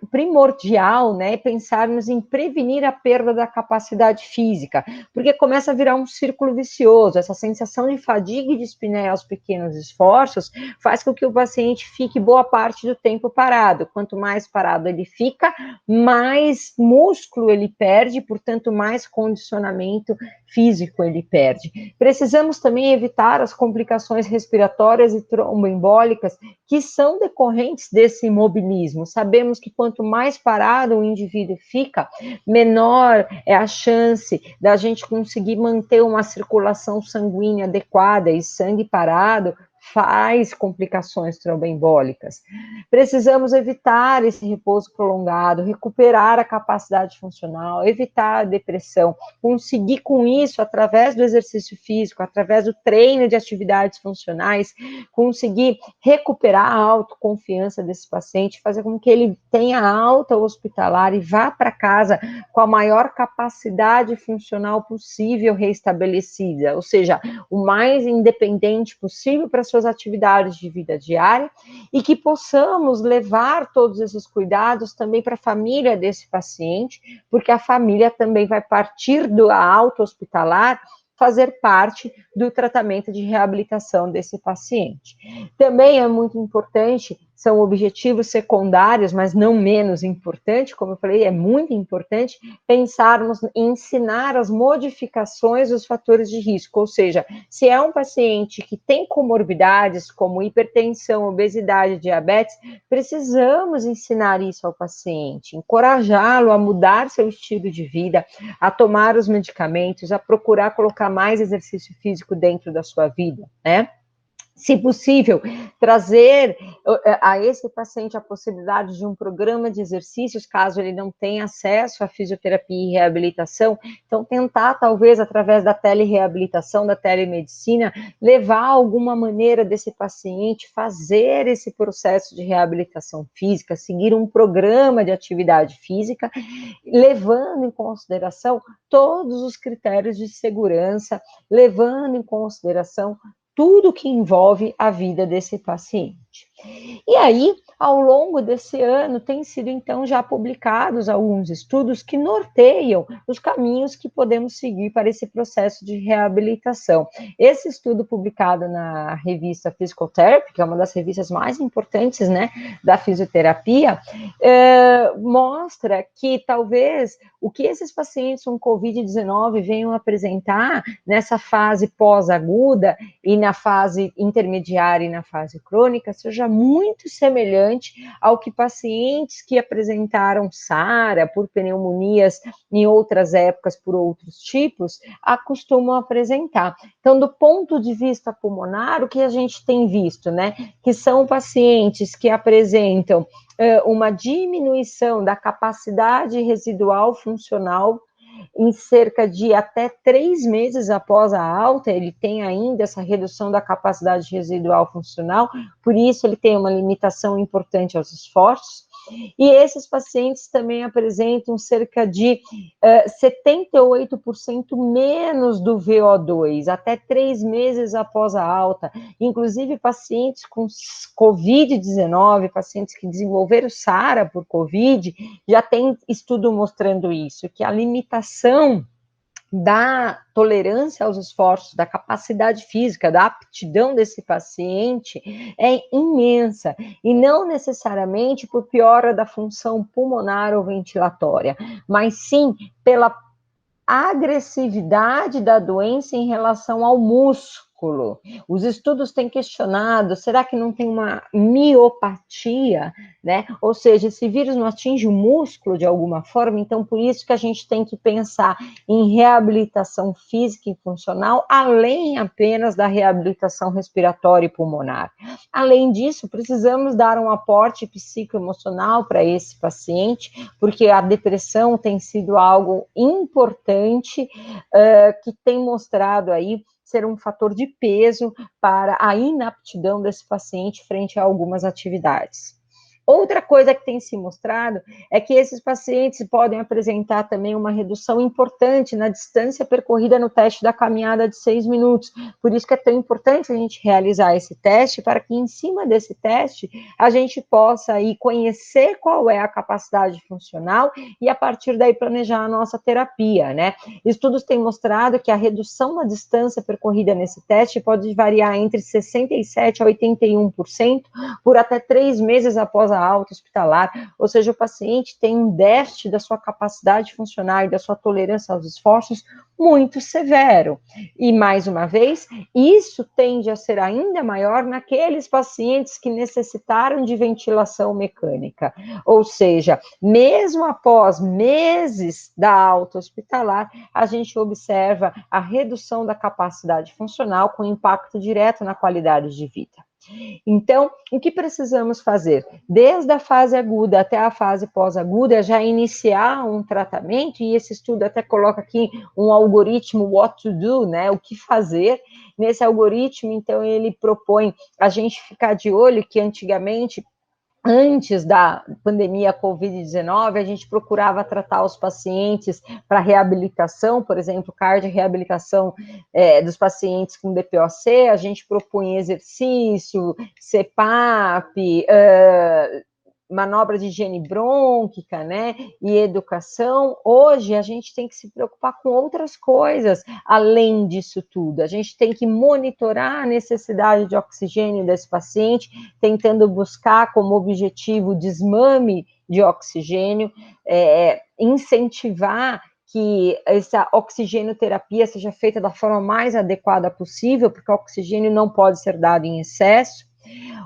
primordial, né, pensarmos em prevenir a perda da capacidade física, porque começa a virar um círculo vicioso, essa sensação de fadiga e dispneia aos pequenos esforços faz com que o paciente fique boa parte do tempo parado. Quanto mais parado ele fica, mais músculo ele perde, portanto, mais condicionamento físico ele perde. Precisamos também evitar as complicações respiratórias e tromboembólicas que são decorrentes desse imobilismo. Sabemos que quanto mais parado o indivíduo fica, menor é a chance da gente conseguir manter uma circulação sanguínea adequada, e sangue parado faz complicações tromboembólicas. Precisamos evitar esse repouso prolongado, recuperar a capacidade funcional, evitar a depressão, conseguir com isso, através do exercício físico, através do treino de atividades funcionais, conseguir recuperar a autoconfiança desse paciente, fazer com que ele tenha alta hospitalar e vá para casa com a maior capacidade funcional possível restabelecida, ou seja, o mais independente possível para suas atividades de vida diária, e que possamos levar todos esses cuidados também para a família desse paciente, porque a família também vai partir da alta hospitalar fazer parte do tratamento de reabilitação desse paciente. Também é muito importante, são objetivos secundários, mas não menos importante, como eu falei, é muito importante pensarmos em ensinar as modificações dos fatores de risco, ou seja, se é um paciente que tem comorbidades como hipertensão, obesidade, diabetes, precisamos ensinar isso ao paciente, encorajá-lo a mudar seu estilo de vida, a tomar os medicamentos, a procurar colocar mais exercício físico dentro da sua vida, né? Se possível, trazer a esse paciente a possibilidade de um programa de exercícios, caso ele não tenha acesso à fisioterapia e reabilitação, então tentar, talvez, através da telereabilitação, da telemedicina, levar alguma maneira desse paciente fazer esse processo de reabilitação física, seguir um programa de atividade física, levando em consideração todos os critérios de segurança, levando em consideração tudo que envolve a vida desse paciente. E aí, ao longo desse ano, tem sido, então, já publicados alguns estudos que norteiam os caminhos que podemos seguir para esse processo de reabilitação. Esse estudo publicado na revista Physical Therapy, que é uma das revistas mais importantes, né, da fisioterapia, mostra que, talvez, o que esses pacientes com Covid-19 venham apresentar nessa fase pós-aguda e na fase intermediária e na fase crônica seja muito semelhante ao que pacientes que apresentaram SARA por pneumonias em outras épocas por outros tipos acostumam apresentar. Então, do ponto de vista pulmonar, o que a gente tem visto, né, que são pacientes que apresentam uma diminuição da capacidade residual funcional em cerca de até 3 meses após a alta, ele tem ainda essa redução da capacidade residual funcional, por isso ele tem uma limitação importante aos esforços, e esses pacientes também apresentam cerca de 78% menos do VO2, até 3 meses após a alta, inclusive pacientes com Covid-19, pacientes que desenvolveram SARA por Covid, já tem estudo mostrando isso, que a limitação da tolerância aos esforços, da capacidade física, da aptidão desse paciente é imensa, e não necessariamente por piora da função pulmonar ou ventilatória, mas sim pela agressividade da doença em relação ao músculo, músculo. Os estudos têm questionado, será que não tem uma miopatia, né? Ou seja, esse vírus não atinge o músculo de alguma forma, então por isso que a gente tem que pensar em reabilitação física e funcional, além apenas da reabilitação respiratória e pulmonar. Além disso, precisamos dar um aporte psicoemocional para esse paciente, porque a depressão tem sido algo importante, que tem mostrado aí ser um fator de peso para a inaptidão desse paciente frente a algumas atividades. Outra coisa que tem se mostrado é que esses pacientes podem apresentar também uma redução importante na distância percorrida no teste da caminhada de 6 minutos. Por isso que é tão importante a gente realizar esse teste, para que em cima desse teste a gente possa aí conhecer qual é a capacidade funcional e a partir daí planejar a nossa terapia, né? Estudos têm mostrado que a redução na distância percorrida nesse teste pode variar entre 67% a 81% por até 3 meses após a alta hospitalar, ou seja, o paciente tem um déficit da sua capacidade funcional e da sua tolerância aos esforços muito severo. E, mais uma vez, isso tende a ser ainda maior naqueles pacientes que necessitaram de ventilação mecânica. Ou seja, mesmo após meses da alta hospitalar, a gente observa a redução da capacidade funcional com impacto direto na qualidade de vida. Então, o que precisamos fazer? Desde a fase aguda até a fase pós-aguda, já iniciar um tratamento, e esse estudo até coloca aqui um algoritmo what to do, né, o que fazer. Nesse algoritmo, então, ele propõe a gente ficar de olho que antigamente, antes da pandemia Covid-19, a gente procurava tratar os pacientes para reabilitação, por exemplo, cardio-reabilitação dos pacientes com DPOC, a gente propunha exercício, CPAP, manobra de higiene brônquica, né, e educação. Hoje a gente tem que se preocupar com outras coisas, além disso tudo. A gente tem que monitorar a necessidade de oxigênio desse paciente, tentando buscar como objetivo o desmame de oxigênio, incentivar que essa oxigenoterapia seja feita da forma mais adequada possível, porque o oxigênio não pode ser dado em excesso.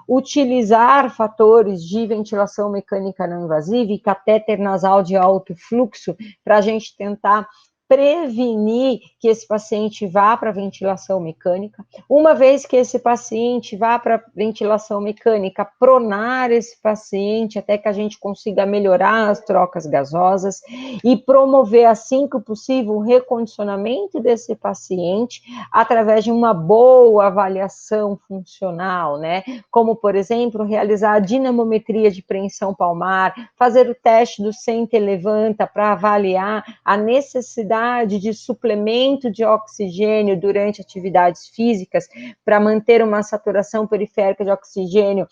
Utilizar fatores de ventilação mecânica não invasiva e catéter nasal de alto fluxo para a gente tentar prevenir que esse paciente vá para a ventilação mecânica. Uma vez que esse paciente vá para a ventilação mecânica, pronar esse paciente até que a gente consiga melhorar as trocas gasosas e promover, assim que possível, o recondicionamento desse paciente através de uma boa avaliação funcional, né? Como, por exemplo, realizar a dinamometria de preensão palmar, fazer o teste do senta e levanta para avaliar a necessidade de suplemento de oxigênio durante atividades físicas, para manter uma saturação periférica de oxigênio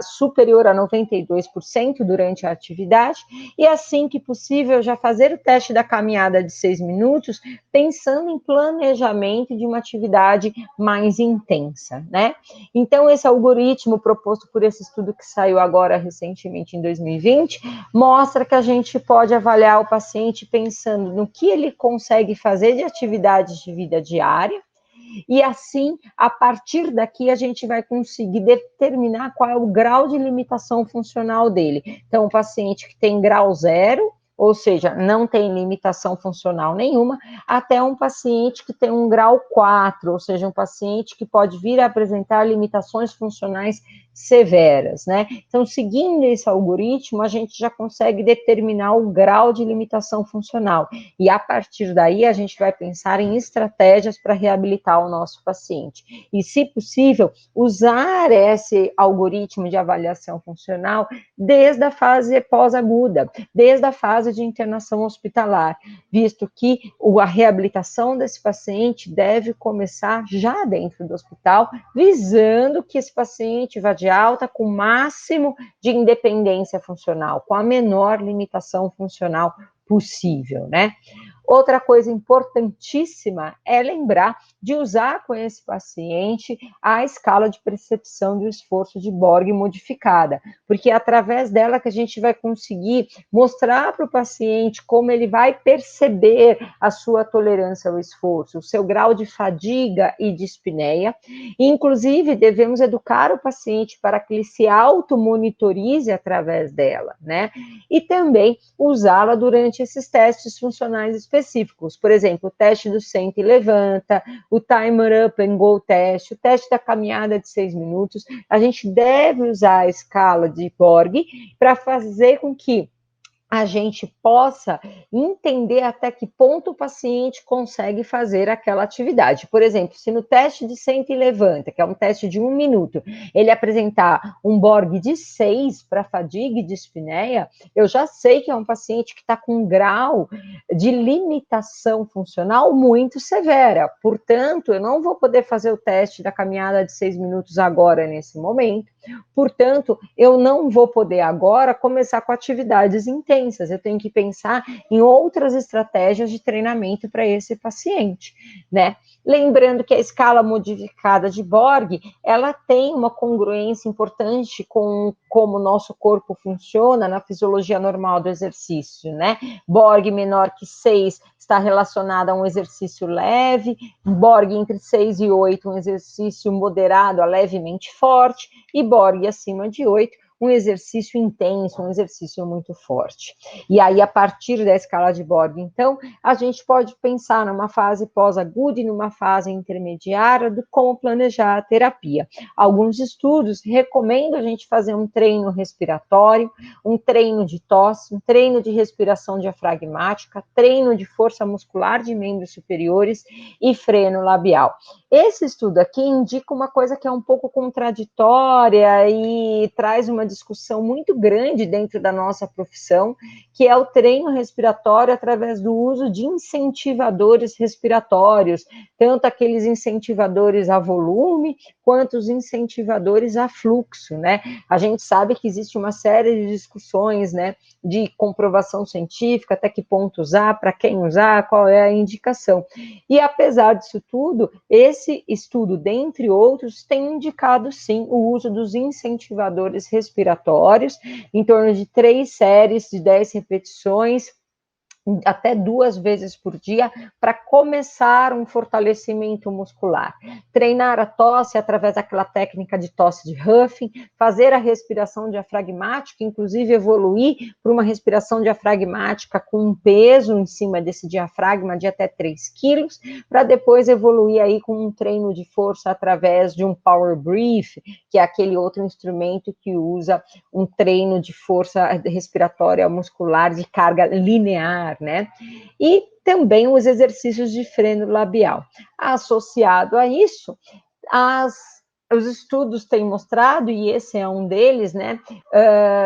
superior a 92% durante a atividade, e assim que possível já fazer o teste da caminhada de 6 minutos, pensando em planejamento de uma atividade mais intensa, né? Então, esse algoritmo proposto por esse estudo que saiu agora recentemente em 2020, mostra que a gente pode avaliar o paciente pensando no que ele consegue fazer de atividades de vida diária, e assim, a partir daqui, a gente vai conseguir determinar qual é o grau de limitação funcional dele. Então, o paciente que tem grau 0, ou seja, não tem limitação funcional nenhuma, até um paciente que tem um grau 4, ou seja, um paciente que pode vir a apresentar limitações funcionais severas, né? Então, seguindo esse algoritmo, a gente já consegue determinar o grau de limitação funcional, e a partir daí a gente vai pensar em estratégias para reabilitar o nosso paciente. E, se possível, usar esse algoritmo de avaliação funcional desde a fase pós-aguda, desde a fase de internação hospitalar, visto que a reabilitação desse paciente deve começar já dentro do hospital, visando que esse paciente vá de alta com o máximo de independência funcional, com a menor limitação funcional possível, né? Outra coisa importantíssima é lembrar de usar com esse paciente a escala de percepção do esforço de Borg modificada, porque é através dela que a gente vai conseguir mostrar para o paciente como ele vai perceber a sua tolerância ao esforço, o seu grau de fadiga e dispneia. Inclusive, devemos educar o paciente para que ele se automonitorize através dela, né? E também usá-la durante esses testes funcionais específicos, por exemplo, o teste do senta e levanta, o timer up and go teste, o teste da caminhada de 6 minutos. A gente deve usar a escala de Borg para fazer com que a gente possa entender até que ponto o paciente consegue fazer aquela atividade. Por exemplo, se no teste de senta e levanta, que é um teste de 1 minuto, ele apresentar um Borg de 6 para fadiga e dispneia, eu já sei que é um paciente que está com um grau de limitação funcional muito severa. Portanto, eu não vou poder fazer o teste da caminhada de 6 minutos agora, nesse momento. Portanto, eu não vou poder agora começar com atividades intensas, eu tenho que pensar em outras estratégias de treinamento para esse paciente, né? Lembrando que a escala modificada de Borg, ela tem uma congruência importante com como o nosso corpo funciona na fisiologia normal do exercício, né? Borg menor que 6 está relacionado a um exercício leve, Borg entre 6 e 8, um exercício moderado a levemente forte, e Borg acima de 8, um exercício intenso, um exercício muito forte. E aí, a partir da escala de Borg, então, a gente pode pensar numa fase pós-aguda e numa fase intermediária de como planejar a terapia. Alguns estudos recomendam a gente fazer um treino respiratório, um treino de tosse, um treino de respiração diafragmática, treino de força muscular de membros superiores e freno labial. Esse estudo aqui indica uma coisa que é um pouco contraditória e traz uma discussão muito grande dentro da nossa profissão, que é o treino respiratório através do uso de incentivadores respiratórios, tanto aqueles incentivadores a volume, quanto os incentivadores a fluxo, né? A gente sabe que existe uma série de discussões, né, de comprovação científica, até que ponto usar, para quem usar, qual é a indicação. E apesar disso tudo, esse estudo, dentre outros, tem indicado sim o uso dos incentivadores respiratórios, em torno de 3 séries de 10 repetições, até 2 vezes por dia, para começar um fortalecimento muscular. Treinar a tosse através daquela técnica de tosse de Huffing, fazer a respiração diafragmática, inclusive evoluir para uma respiração diafragmática com um peso em cima desse diafragma de até 3 quilos, para depois evoluir aí com um treino de força através de um Power Breath, que é aquele outro instrumento que usa um treino de força respiratória muscular de carga linear, né? E também os exercícios de freno labial. Associado a isso, os estudos têm mostrado, e esse é um deles, né,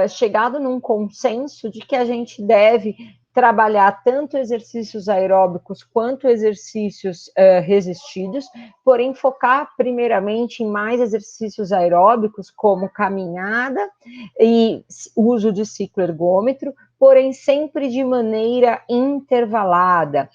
chegado num consenso de que a gente deve trabalhar tanto exercícios aeróbicos quanto exercícios resistidos, porém focar primeiramente em mais exercícios aeróbicos, como caminhada e uso de ciclo ergômetro, porém sempre de maneira intervalada.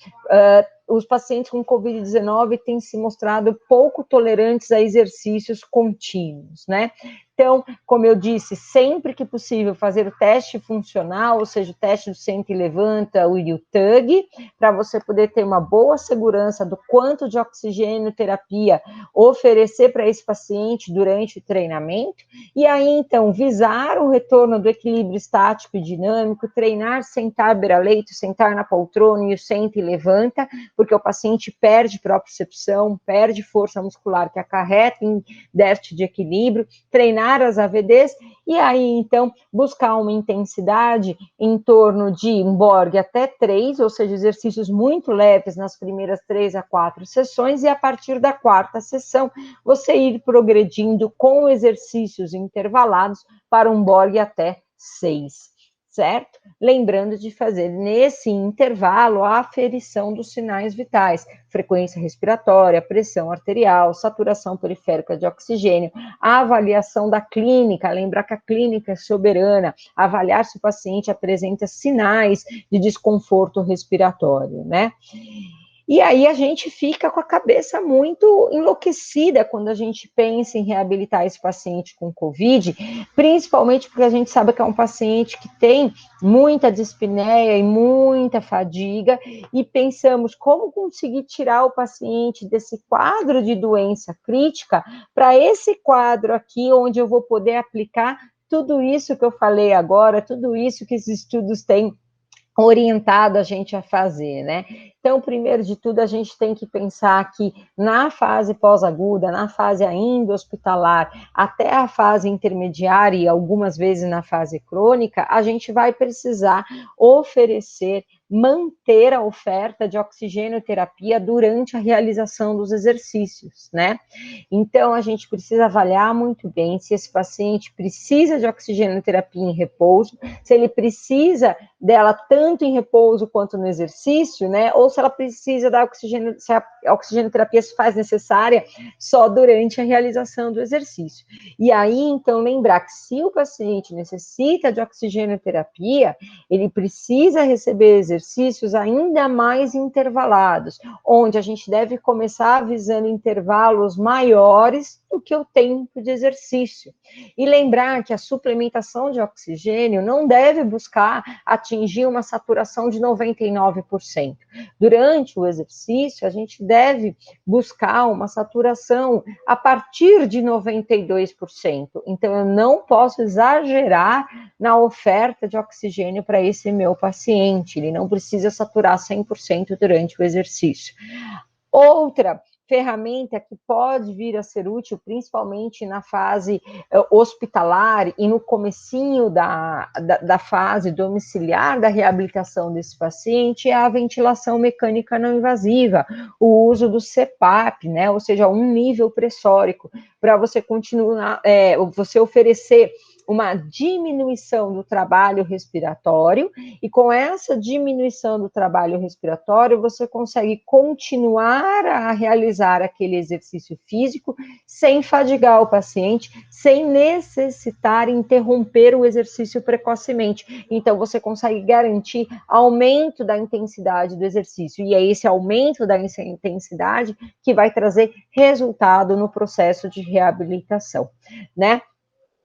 Os pacientes com Covid-19 têm se mostrado pouco tolerantes a exercícios contínuos, né? Então, como eu disse, sempre que possível fazer o teste funcional, ou seja, o teste do senta e levanta, o UTUG, para você poder ter uma boa segurança do quanto de oxigênio terapia oferecer para esse paciente durante o treinamento, e aí, então, visar o retorno do equilíbrio estático e dinâmico, treinar sentar beira-leito, sentar na poltrona e o senta e levanta, porque o paciente perde propriocepção, perde força muscular que acarreta em déficit de equilíbrio, treinar as AVDs, e aí, então, buscar uma intensidade em torno de um Borg até 3, ou seja, exercícios muito leves nas primeiras 3 a 4 sessões, e a partir da 4ª sessão, você ir progredindo com exercícios intervalados para um Borg até 6. certo? Lembrando de fazer nesse intervalo a aferição dos sinais vitais, frequência respiratória, pressão arterial, saturação periférica de oxigênio, a avaliação da clínica, lembrar que a clínica é soberana, avaliar se o paciente apresenta sinais de desconforto respiratório, né? E aí a gente fica com a cabeça muito enlouquecida quando a gente pensa em reabilitar esse paciente com Covid, principalmente porque a gente sabe que é um paciente que tem muita dispneia e muita fadiga, e pensamos como conseguir tirar o paciente desse quadro de doença crítica para esse quadro aqui, onde eu vou poder aplicar tudo isso que eu falei agora, tudo isso que esses estudos têm orientado a gente a fazer, né? Então, primeiro de tudo, a gente tem que pensar que na fase pós-aguda, na fase ainda hospitalar, até a fase intermediária e algumas vezes na fase crônica, a gente vai precisar oferecer, manter a oferta de oxigenoterapia durante a realização dos exercícios, né? Então, a gente precisa avaliar muito bem se esse paciente precisa de oxigenoterapia em repouso, se ele precisa dela tanto em repouso quanto no exercício, né? Ou se ela precisa da oxigênio, se a oxigenoterapia se faz necessária só durante a realização do exercício. E aí, então, lembrar que se o paciente necessita de oxigenoterapia, ele precisa receber exercícios ainda mais intervalados, onde a gente deve começar avisando intervalos maiores do que o tempo de exercício. E lembrar que a suplementação de oxigênio não deve buscar atingir uma saturação de 99%. Durante o exercício, a gente deve buscar uma saturação a partir de 92%. Então, eu não posso exagerar na oferta de oxigênio para esse meu paciente. Ele não precisa saturar 100% durante o exercício. Outra ferramenta que pode vir a ser útil, principalmente na fase hospitalar e no comecinho da fase domiciliar da reabilitação desse paciente, é a ventilação mecânica não invasiva, o uso do CPAP, né, ou seja, um nível pressórico, para você continuar, você oferecer uma diminuição do trabalho respiratório, e com essa diminuição do trabalho respiratório, você consegue continuar a realizar aquele exercício físico sem fadigar o paciente, sem necessitar interromper o exercício precocemente. Então, você consegue garantir aumento da intensidade do exercício, e é esse aumento da intensidade que vai trazer resultado no processo de reabilitação, né?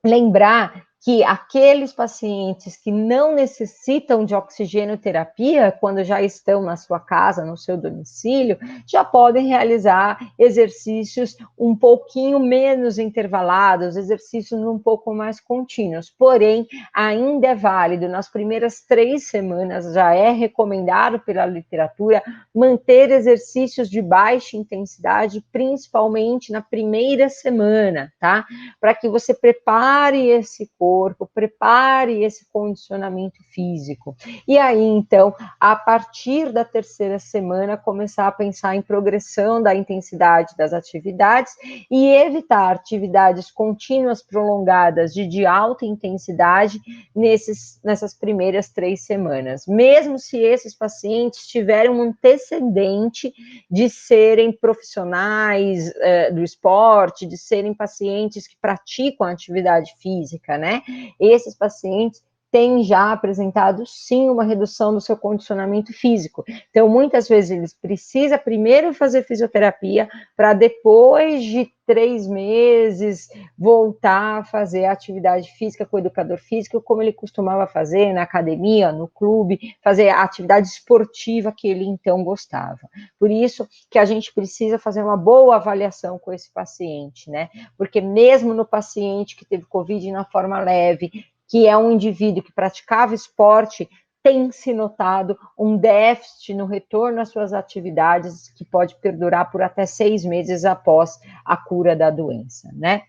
Lembrar que aqueles pacientes que não necessitam de oxigenoterapia, quando já estão na sua casa, no seu domicílio, já podem realizar exercícios um pouquinho menos intervalados, exercícios um pouco mais contínuos. Porém, ainda é válido, nas primeiras 3 semanas, já é recomendado pela literatura, manter exercícios de baixa intensidade, principalmente na primeira semana, tá? Para que você prepare esse corpo, prepare esse condicionamento físico. E aí, então, a partir da 3ª semana, começar a pensar em progressão da intensidade das atividades e evitar atividades contínuas prolongadas de alta intensidade nessas primeiras 3 semanas. Mesmo se esses pacientes tiverem um antecedente de serem profissionais do esporte, de serem pacientes que praticam atividade física, né? Esses pacientes têm já apresentado, sim, uma redução do seu condicionamento físico. Então, muitas vezes, eles precisam primeiro fazer fisioterapia para depois de 3 meses voltar a fazer atividade física com o educador físico, como ele costumava fazer na academia, no clube, fazer a atividade esportiva que ele então gostava. Por isso que a gente precisa fazer uma boa avaliação com esse paciente, né? Porque mesmo no paciente que teve Covid na forma leve, que é um indivíduo que praticava esporte, tem se notado um déficit no retorno às suas atividades que pode perdurar por até 6 meses após a cura da doença, né?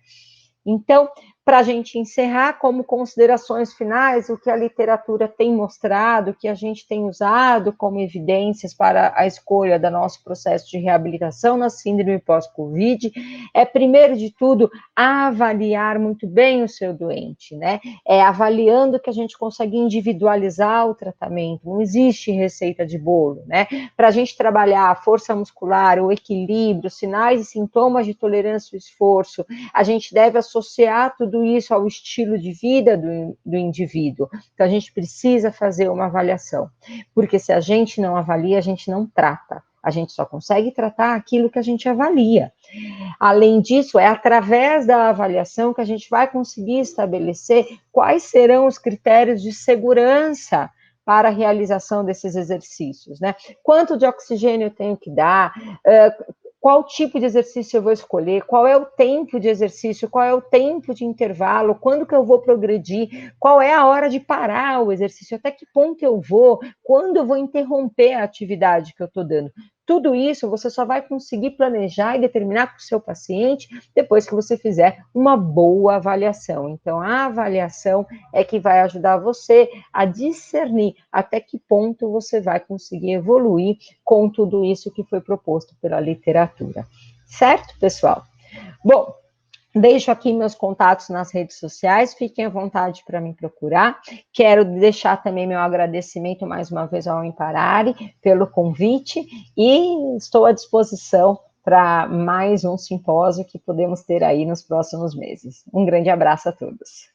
Então, Para a gente encerrar, como considerações finais, o que a literatura tem mostrado, o que a gente tem usado como evidências para a escolha do nosso processo de reabilitação na síndrome pós-Covid, é, primeiro de tudo, avaliar muito bem o seu doente, né? É avaliando que a gente consegue individualizar o tratamento, não existe receita de bolo, né? Para a gente trabalhar a força muscular, o equilíbrio, sinais e sintomas de tolerância ao esforço, a gente deve associar tudo isso ao estilo de vida do indivíduo. Então, a gente precisa fazer uma avaliação, porque se a gente não avalia, a gente não trata. A gente só consegue tratar aquilo que a gente avalia. Além disso, é através da avaliação que a gente vai conseguir estabelecer quais serão os critérios de segurança para a realização desses exercícios, né? Quanto de oxigênio eu tenho que dar, qual tipo de exercício eu vou escolher, qual é o tempo de exercício, qual é o tempo de intervalo, quando que eu vou progredir, qual é a hora de parar o exercício, até que ponto eu vou, quando eu vou interromper a atividade que eu estou dando. Tudo isso você só vai conseguir planejar e determinar com o seu paciente depois que você fizer uma boa avaliação. Então, a avaliação é que vai ajudar você a discernir até que ponto você vai conseguir evoluir com tudo isso que foi proposto pela literatura. Certo, pessoal? Bom, deixo aqui meus contatos nas redes sociais, fiquem à vontade para me procurar. Quero deixar também meu agradecimento mais uma vez ao Imparare pelo convite e estou à disposição para mais um simpósio que podemos ter aí nos próximos meses. Um grande abraço a todos.